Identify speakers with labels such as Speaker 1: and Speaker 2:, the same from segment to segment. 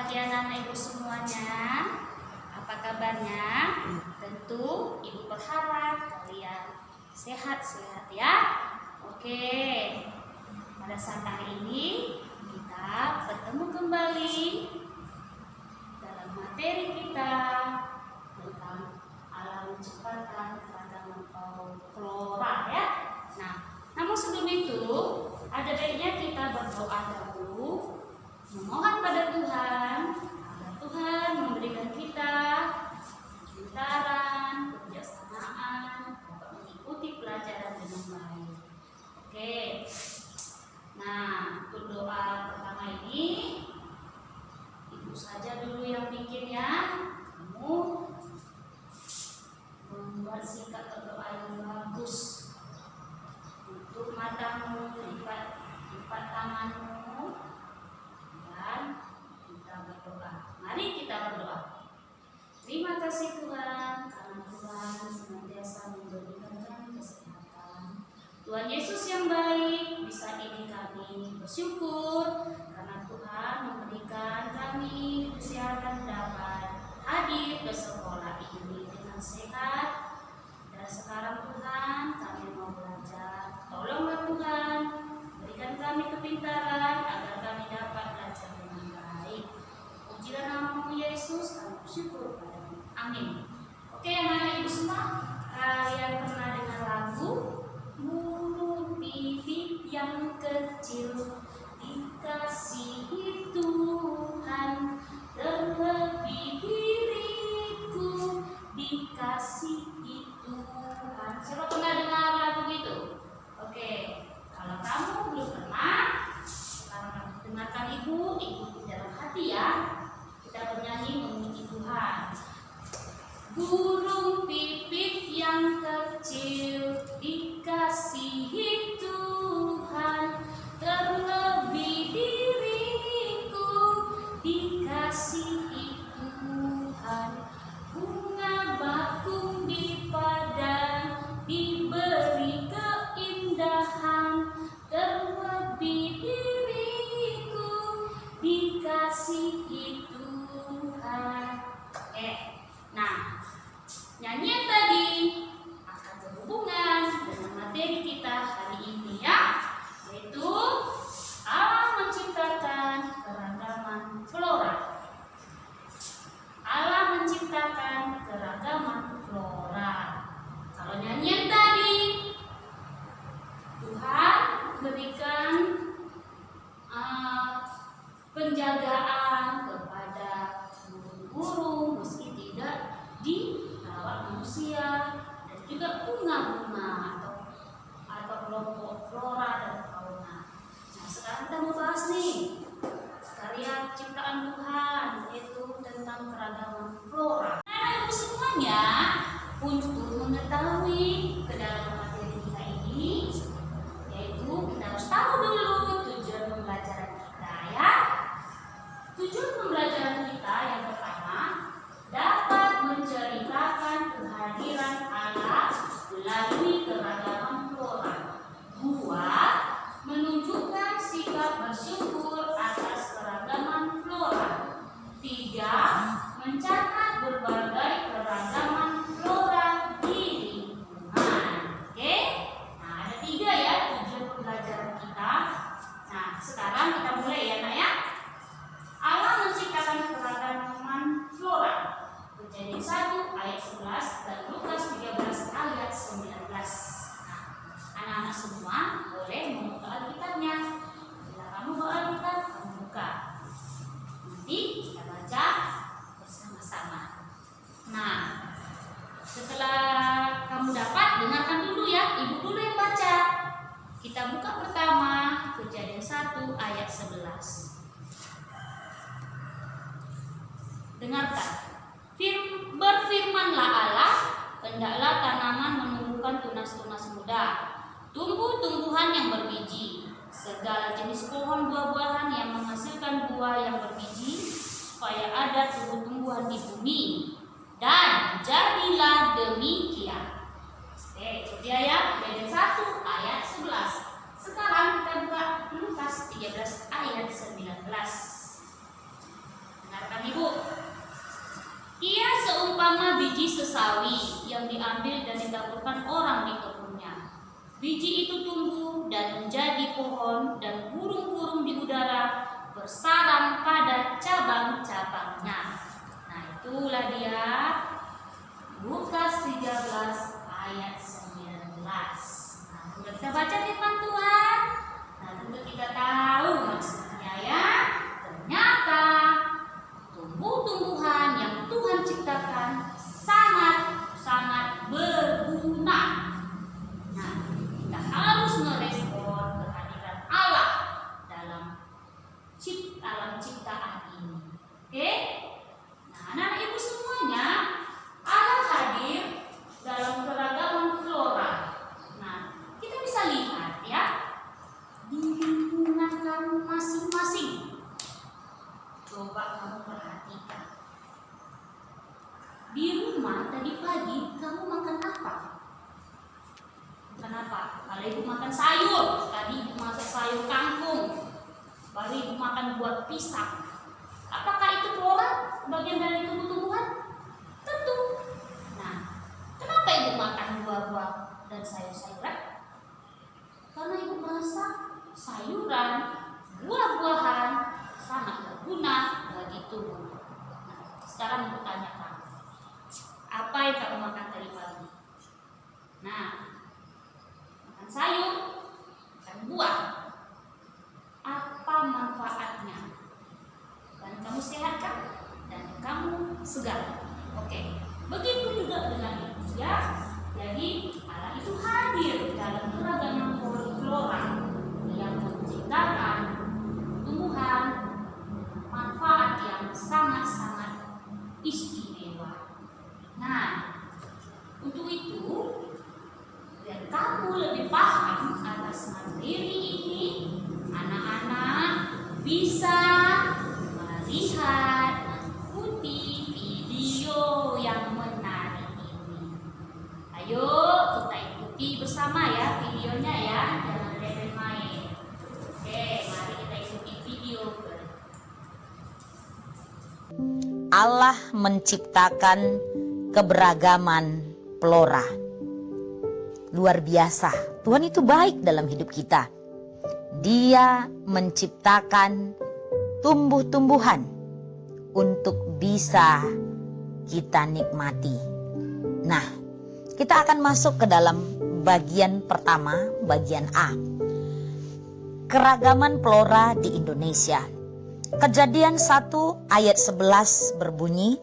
Speaker 1: pagi anak-anak Ibu semuanya. Apa kabarnya? Tentu Ibu berharap kalian sehat-sehat ya. Oke. Pada saat hari ini kita bertemu kembali dalam materi kita tentang alam menciptakan keragaman flora ya. Nah, namun sebelum itu ada baiknya kita berdoa dahulu, memohon pada Tuhan agar Tuhan memberikan kita kepintaran, kebijaksanaan untuk mengikuti pelajaran dengan baik. Oke. Nah, untuk doa pertama ini Ibu saja dulu yang bikin ya. Kamu membuat sikap berdoa yang bagus. Tutup matamu, lipat tanganmu, dan kita berdoa. Mari kita berdoa. Terima kasih Tuhan, karena Tuhan senantiasa memberikan kami kesehatan. Tuhan Yesus yang baik, bisa ini kami bersyukur karena Tuhan memberikan kami kesehatan dapat hadir ke sekolah ini dengan sehat. Dan sekarang Tuhan kami mau belajar. Tolonglah Tuhan, berikan kami kepintaran agar kami dapat belajar dengan baik. Pujilah nama-Mu Yesus, kami bersyukur padamu. Amin. Oke anak-anak Ibu semua, kalian pernah dengar lagu burung pipit yang kecil dikasihi Tuhan, terlebih diriku dikasihi Tuhan. Siapa pernah dengar lagu itu? Oke, kalau kamu belum pernah, sekarang kamu dengarkan Ibu ikuti dalam hati ya. Kita bernyanyi memuji Tuhan. Burung pipit yang kecil dikasihi Tuhan, terlebih diriku dikasihi Tuhan. Bunga bakung di padang diberi keindahan, terlebih diriku dikasihi Tuhan. Nah, nyanyian tadi akan berhubungan dengan materi kita hari ini ya, yaitu alam menciptakan keragaman flora. Alam menciptakan keragaman flora. Kalau nyanyian tadi, Tuhan berikan penjagaan kepada burung-burung meski tidak dirawat manusia, dan juga bunga-bunga atau kelompok flora dan fauna. Nah, sekarang kita mau bahas nih karya ciptaan Tuhan, yaitu tentang keragaman flora. Nah, Ibu semuanya, untuk mengetahui kedalaman materi kita ini, yaitu kita harus tahu dulu tujuan pembelajaran kita ya. Tujuan pembelajaran kita yang pertama, dapat menceritakan kehadiran Allah melalui keragaman flora. Dua, menunjukkan sikap bersyukur atas keragaman flora. Tiga, mencatat berbagai keragaman flora di lingkungan. Oke? Nah, ada tiga ya tujuan pembelajaran kita. Nah, sekarang kita mulai ya nak ya. Allah menciptakan keragaman flora. Kejadian 1 ayat 11 dan Lukas 13 ayat 19. Nah, anak-anak semua boleh membuka Alkitabnya. Bila kamu bawa Alkitab, kamu buka. Nanti kita baca bersama-sama. Nah, setelah kamu dapat, dengarkan dulu ya. Ibu dulu yang baca. Kita buka pertama Kejadian 1 ayat 11. Dengarkan. Berfirmanlah Allah, hendaklah tanaman menumbuhkan tunas-tunas muda, tumbuh-tumbuhan yang berbiji, segala jenis pohon buah-buahan yang menghasilkan buah yang berbiji, supaya ada tumbuh-tumbuhan di bumi. Dan jadilah demikian. Oke, itu dia ya. Kejadian 1 ayat 11. Sekarang kita buka Lukas 13 ayat 19. sesawi yang diambil dan ditaburkan orang di kebunnya. Biji itu tumbuh dan menjadi pohon, dan burung-burung di udara bersarang pada cabang-cabangnya. Nah, itulah dia Lukas 13 ayat 19. Nah, sudah kita baca firman Tuhan. Nah, tentu kita tahu maksudnya ya. Ternyata tumbuh-tumbuhan yang Tuhan ciptakan sangat berguna. Nah, kita harus merespon kehadiran Allah dalam ciptaan ini. Oke? Nah, anak-anak ibu semuanya, Allah hadir dalam keragaman flora. Nah, kita bisa lihat ya di lingkungan kamu masing-masing. Coba kamu perhatikan. Di rumah tadi pagi kamu makan apa? Makan apa? Kalau ibu makan sayur, tadi ibu masak sayur kangkung, baru ibu makan buah pisang. Apakah itu flora, bagian dari tumbuh-tumbuhan? Tentu. Nah, kenapa ibu makan buah-buah dan sayur-sayuran? Karena ibu merasa sayuran, buah-buahan sangat berguna bagi tubuh. Nah, sekarang ibu tanyakan, apa yang kamu makan tadi pagi? Nah, makan sayur, makan buah. Apa manfaatnya? Dan kamu sehat kan? Dan kamu segar. Oke. Begitu juga dengan itu ya. Jadi Allah itu hadir dalam keragaman flora yang menciptakan tumbuhan manfaat yang sangat istimewa. Nah, untuk itu biar kamu lebih paham atas materi ini, anak-anak bisa melihat, mengikuti video yang menarik ini. Ayo kita ikuti bersama ya videonya ya, jangan remeh-remeh. Oke, mari kita ikuti video.
Speaker 2: Allah menciptakan keberagaman flora. Luar biasa, Tuhan itu baik dalam hidup kita. Dia menciptakan tumbuh-tumbuhan untuk bisa kita nikmati. Nah, kita akan masuk ke dalam bagian pertama, bagian A. Keragaman flora di Indonesia. Kejadian 1 ayat 11 berbunyi,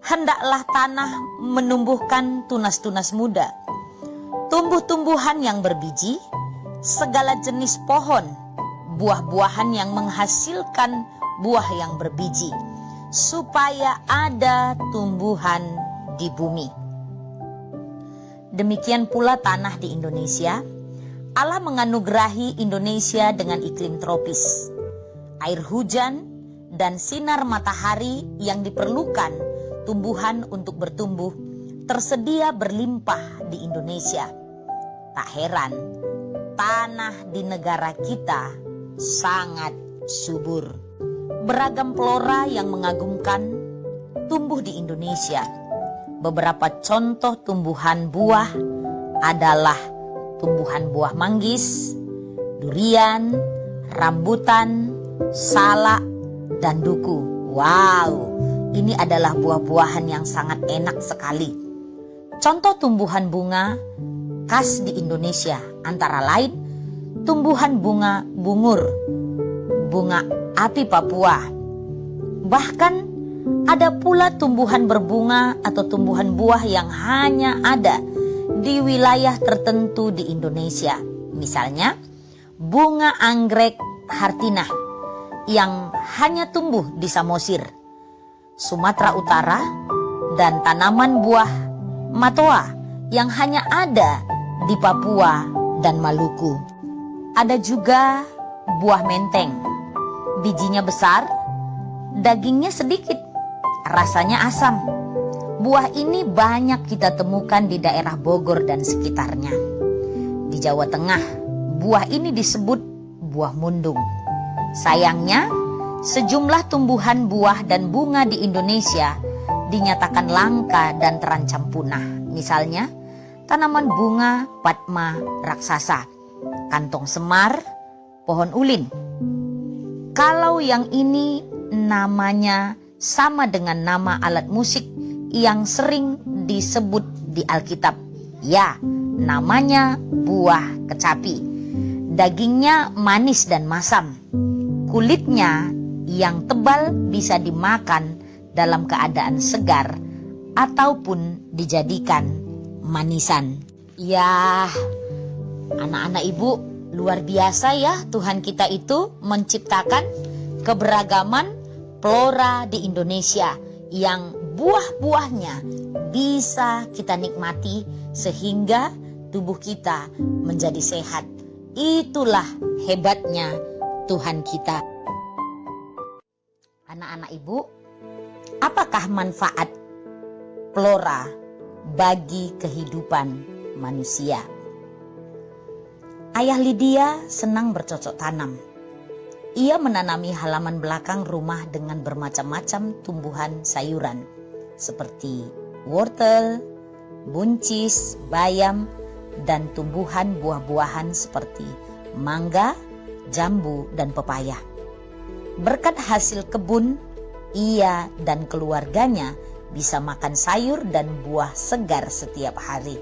Speaker 2: hendaklah tanah menumbuhkan tunas-tunas muda, tumbuh-tumbuhan yang berbiji, segala jenis pohon, buah-buahan yang menghasilkan buah yang berbiji, supaya ada tumbuhan di bumi. Demikian pula tanah di Indonesia. Allah menganugerahi Indonesia dengan iklim tropis, air hujan, dan sinar matahari yang diperlukan tumbuhan untuk bertumbuh tersedia berlimpah di Indonesia. Tak heran, tanah di negara kita sangat subur. Beragam flora yang mengagumkan tumbuh di Indonesia. Beberapa contoh tumbuhan buah adalah tumbuhan buah manggis, durian, rambutan, salak, dan duku. Wow, ini adalah buah-buahan yang sangat enak sekali. Contoh tumbuhan bunga khas di Indonesia antara lain tumbuhan bunga bungur, bunga api Papua. Bahkan ada pula tumbuhan berbunga atau tumbuhan buah yang hanya ada di wilayah tertentu di Indonesia. Misalnya bunga anggrek hartinah yang hanya tumbuh di Samosir, Sumatera Utara, dan tanaman buah matoa yang hanya ada di Papua dan Maluku. Ada juga buah menteng. Bijinya besar, dagingnya sedikit, rasanya asam. Buah ini banyak kita temukan di daerah Bogor dan sekitarnya. Di Jawa Tengah, buah ini disebut buah mundung. Sayangnya, sejumlah tumbuhan buah dan bunga di Indonesia dinyatakan langka dan terancam punah. Misalnya, tanaman bunga Padma raksasa, kantong semar, pohon ulin. Kalau yang ini namanya sama dengan nama alat musik yang sering disebut di Alkitab. Ya, namanya buah kecapi. Dagingnya manis dan masam. Kulitnya yang tebal bisa dimakan dalam keadaan segar ataupun dijadikan manisan. Ya, anak-anak ibu, luar biasa ya Tuhan kita itu menciptakan keberagaman flora di Indonesia yang buah-buahnya bisa kita nikmati sehingga tubuh kita menjadi sehat. Itulah hebatnya Tuhan kita. Anak-anak ibu, apakah manfaat flora bagi kehidupan manusia? Ayah Lydia senang bercocok tanam. Ia menanami halaman belakang rumah dengan bermacam-macam tumbuhan sayuran seperti wortel, buncis, bayam, dan tumbuhan buah-buahan seperti mangga, jambu, dan pepaya. Berkat hasil kebun, ia dan keluarganya bisa makan sayur dan buah segar setiap hari.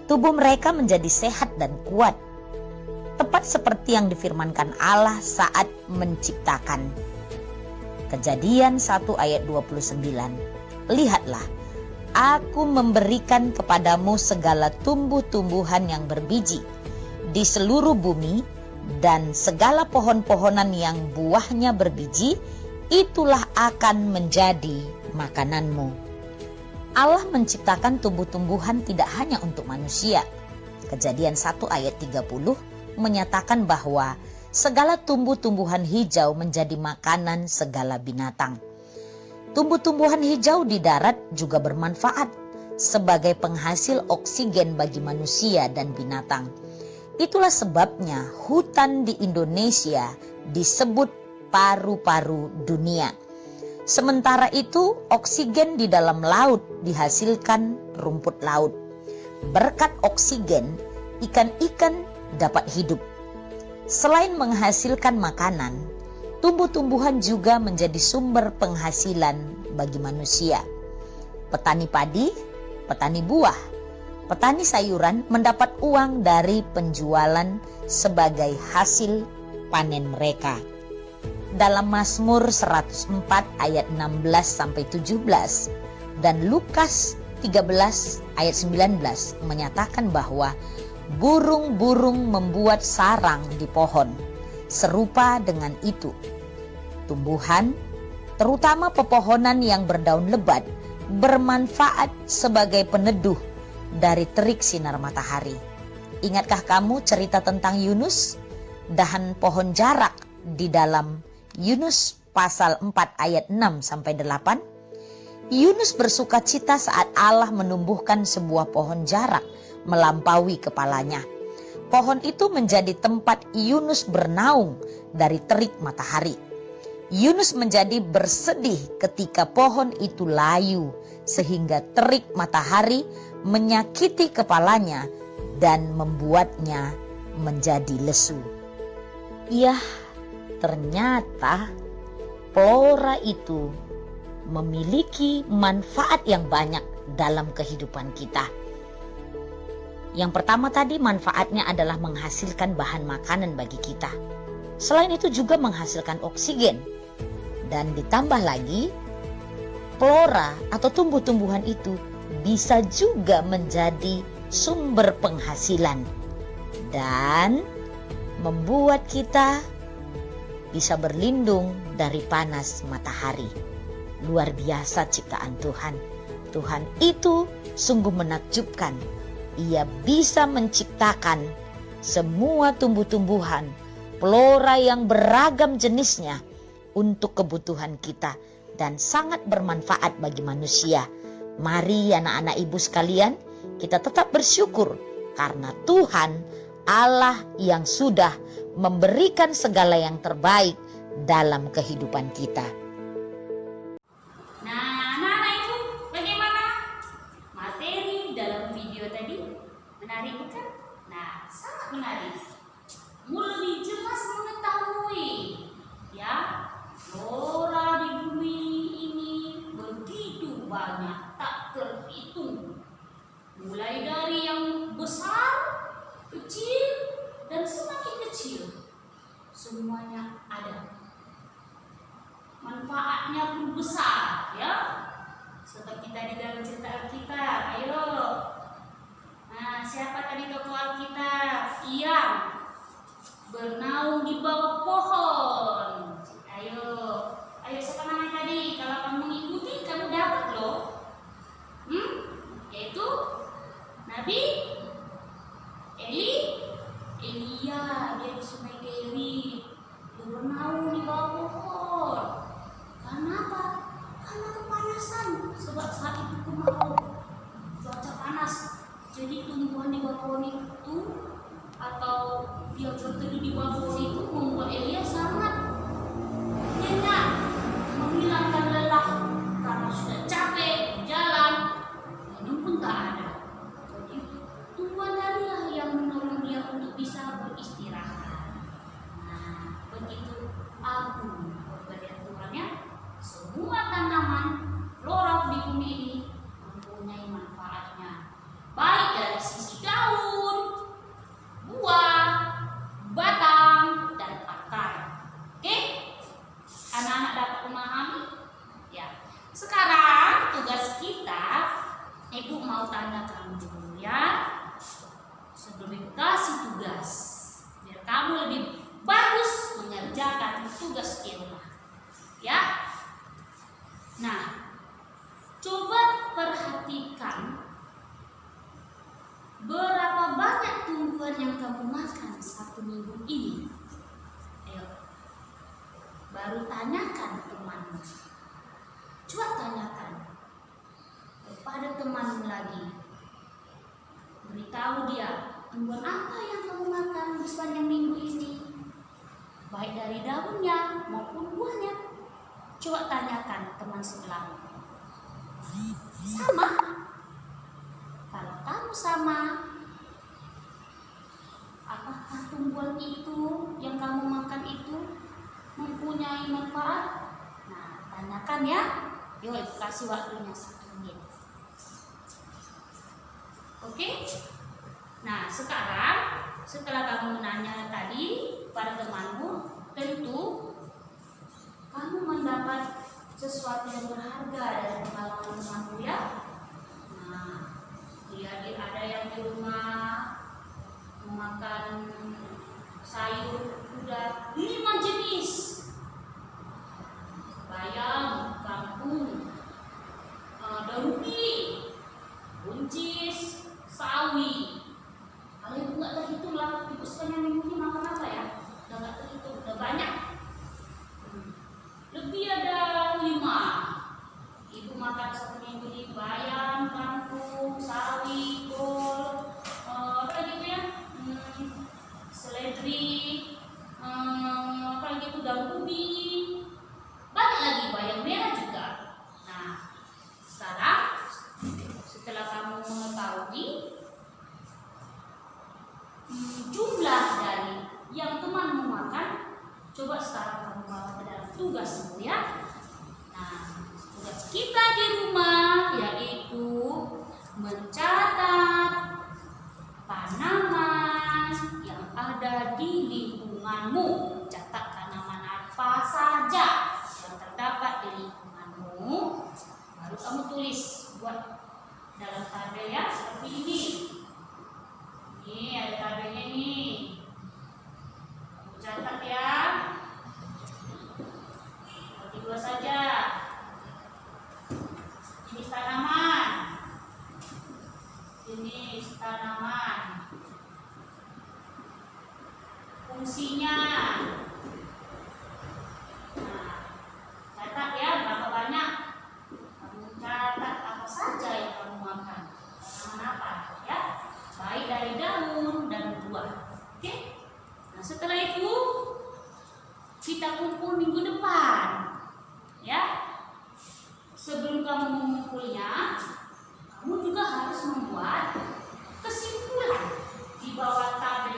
Speaker 2: Tubuh mereka menjadi sehat dan kuat, tepat seperti yang difirmankan Allah saat menciptakan. Kejadian 1 ayat 29. Lihatlah, aku memberikan kepadamu segala tumbuh-tumbuhan yang berbiji di seluruh bumi, dan segala pohon-pohonan yang buahnya berbiji, itulah akan menjadi makananmu. Allah menciptakan tumbuh-tumbuhan tidak hanya untuk manusia. Kejadian 1 ayat 30 menyatakan bahwa segala tumbuh-tumbuhan hijau menjadi makanan segala binatang. Tumbuh-tumbuhan hijau di darat juga bermanfaat sebagai penghasil oksigen bagi manusia dan binatang. Itulah sebabnya hutan di Indonesia disebut paru-paru dunia. Sementara itu, oksigen di dalam laut dihasilkan rumput laut. Berkat oksigen, ikan-ikan dapat hidup. Selain menghasilkan makanan, tumbuh-tumbuhan juga menjadi sumber penghasilan bagi manusia. Petani padi, petani buah, petani sayuran mendapat uang dari penjualan sebagai hasil panen mereka. Dalam Mazmur 104 ayat 16 sampai 17 dan Lukas 13 ayat 19 menyatakan bahwa burung-burung membuat sarang di pohon. Serupa dengan itu, tumbuhan, terutama pepohonan yang berdaun lebat, bermanfaat sebagai peneduh dari terik sinar matahari. Ingatkah kamu cerita tentang Yunus, dahan pohon jarak di dalam Yunus pasal 4 ayat 6 sampai 8? Yunus bersuka cita saat Allah menumbuhkan sebuah pohon jarak melampaui kepalanya. Pohon itu menjadi tempat Yunus bernaung dari terik matahari. Yunus menjadi bersedih ketika pohon itu layu sehingga terik matahari menyakiti kepalanya dan membuatnya menjadi lesu. Ya, ternyata flora itu memiliki manfaat yang banyak dalam kehidupan kita. Yang pertama tadi, manfaatnya adalah menghasilkan bahan makanan bagi kita. Selain itu juga menghasilkan oksigen. Dan ditambah lagi, flora atau tumbuh-tumbuhan itu bisa juga menjadi sumber penghasilan dan membuat kita bisa berlindung dari panas matahari. Luar biasa ciptaan Tuhan. Tuhan itu sungguh menakjubkan. Ia bisa menciptakan semua tumbuh-tumbuhan, flora yang beragam jenisnya untuk kebutuhan kita dan sangat bermanfaat bagi manusia. Mari anak-anak ibu sekalian, kita tetap bersyukur karena Tuhan Allah yang sudah memberikan segala yang terbaik dalam kehidupan kita.
Speaker 1: Nah, anak-anak ibu, sangat menarik. Kamu lebih jelas mengetahui, ya, flora di bumi ini begitu banyak, tak terhitung. Mulai dari yang besar, kecil, dan semakin kecil, semuanya ada. Manfaatnya pun besar, ya. Seperti tadi dalam cerita kita, ayo. Nah, siapa tadi tokoh Alkitab? Yang bernaung di bawah pohon. Ayo, siapa namanya tadi? Kalau kamu mengikuti, kamu dapat loh. Yaitu Nabi Elia, dia di Sungai Keri. Dia bernaung di bawah pohon. Kenapa? Karena kepanasan. Sebab saat itu kemarau, cuaca panas. Jadi tumbuhan di bawah pohon itu atau yang berteduh di bawah pohon itu membuat Elia sangat nyenyak, menghilangkan lelah karena sudah capek jalan, minum pun tak ada. Jadi tumbuhan tadilah yang menolong dia untuk bisa beristirahat. Nah, begitu agung pemberian Tuhannya. Semua tanaman flora di bumi ini mempunyai manfaatnya, baik dari sisi daun, buah, batang, dan akar. Oke? Anak-anak dapat memahami? Ya. Sekarang tugas kita, Ibu mau tanyakan dulu ya. Sebelum Ibu kasih tugas, biar kamu lebih bagus mengerjakan tugas di rumah. Ya. Nah, coba perhatikan berapa banyak tumbuhan yang kamu makan satu minggu ini. Ayo, baru tanyakan temanmu. Coba tanyakan kepada temanmu lagi. Beritahu dia, tumbuhan apa yang kamu makan di sepanjang minggu ini, baik dari daunnya maupun buahnya. Coba tanyakan teman sebelahmu. Sama? Kalau kamu sama, apakah tumbuhan itu yang kamu makan itu mempunyai manfaat? Nah, tanyakan ya. Yuk, kasih waktunya 1 menit. Oke? Nah, sekarang setelah kamu menanya tadi pada temanmu, tentu kamu mendapat sesuatu yang berharga dari pengalaman temanmu ya. Nah, ada yang di rumah memakan sayur udah 5 jenis. Bayam, kangkung, daun ubi, buncis, sawi. Kalau ibu nggak terhitung lah, ibu sepanjang minggu ini makan apa ya? Udah nggak terhitung, udah banyak. Lebih ada 5. Ibu makan satu minggu ini bayam, kangkung, sawi, kol, apa lagi itu ya? Seledri, apa lagi itu daun ubi, banyak lagi bayam merah juga. Nah, sekarang setelah kamu mengetahui jumlah dari yang temanmu makan, coba sekarang kamu bawa ke dalam tugasmu ya. Nah, tugas kita di rumah yaitu mencatat tanaman yang ada di lingkunganmu. Catat tanaman apa saja yang terdapat di lingkunganmu, baru kamu tulis, buat dalam tabel ya, seperti ini. Ini ada tabelnya nih, kamu catat ya. Bagi 2 saja. Jenis tanaman, fungsinya. Nah, catat ya berapa banyak. Kamu catat apa saja yang kamu makan, tanaman apa ya, baik dari daun dan buah. Oke? Nah, setelah itu kita kumpul minggu depan ya. Sebelum kamu mengumpulnya, kamu juga harus membuat kesimpulan di bawah tabel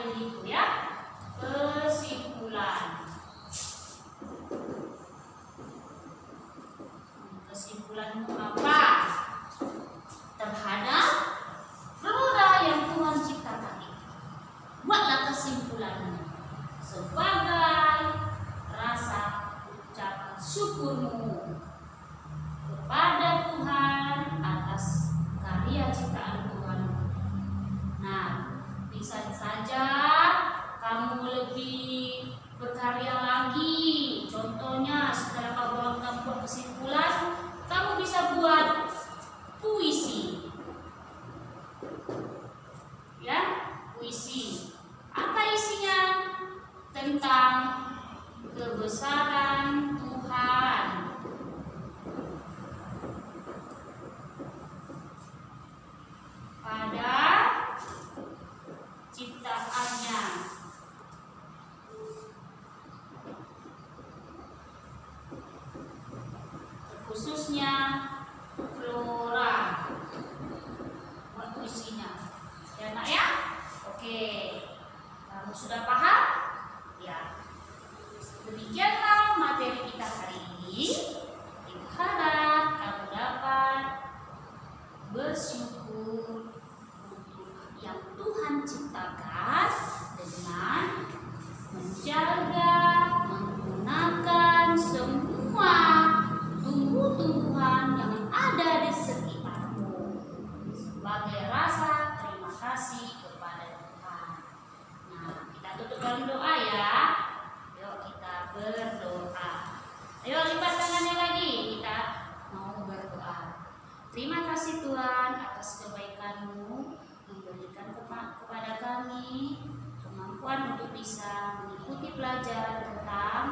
Speaker 1: kesimpulanmu apa terhadap flora yang Tuhan ciptakan itu? Buatlah kesimpulanmu sebagai rasa ucapan syukurmu kepada Tuhan atas karya ciptaan Tuhan. Nah, bisa saja kamu lebih berkarya lagi. Contohnya, setelah kamu buat kesimpulan, kamu bisa buat puisi. Ya, puisi. Apa isinya? Tentang kebesaran Tuhan. Pada ciptaannya. Khususnya flora. Buat puisinya. Ya nak ya? Oke. Kamu sudah paham? Ya. Demikianlah materi kita hari ini. Ibu harap kamu dapat bersyukur untuk yang Tuhan ciptakan dengan menjaga, menggunakan semua tumbuh-tumbuhan yang ada di sekitarmu sebagai rasa terima kasih kepada Tuhan. Nah, kita tutup dalam doa ya. Yuk kita berdoa. Ayo lipat tangannya lagi. Kita mau berdoa. Terima kasih Tuhan atas kebaikan-Mu memberikan kepada kami kemampuan untuk bisa mengikuti pelajaran tentang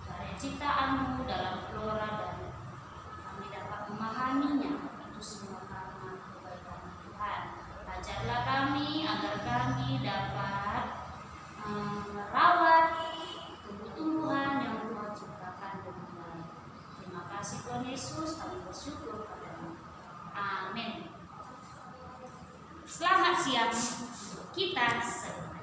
Speaker 1: karya ciptaan-Mu dalam flora dan kami dapat memahaminya. Itu semua karena kebaikan Tuhan. Ajarlah kami agar kami dapat merawat tumbuh-tumbuhan yang Tuhan ciptakan dengan baik. Terima kasih Tuhan Yesus, kami bersyukur padamu. Amin. Selamat siang kita semua.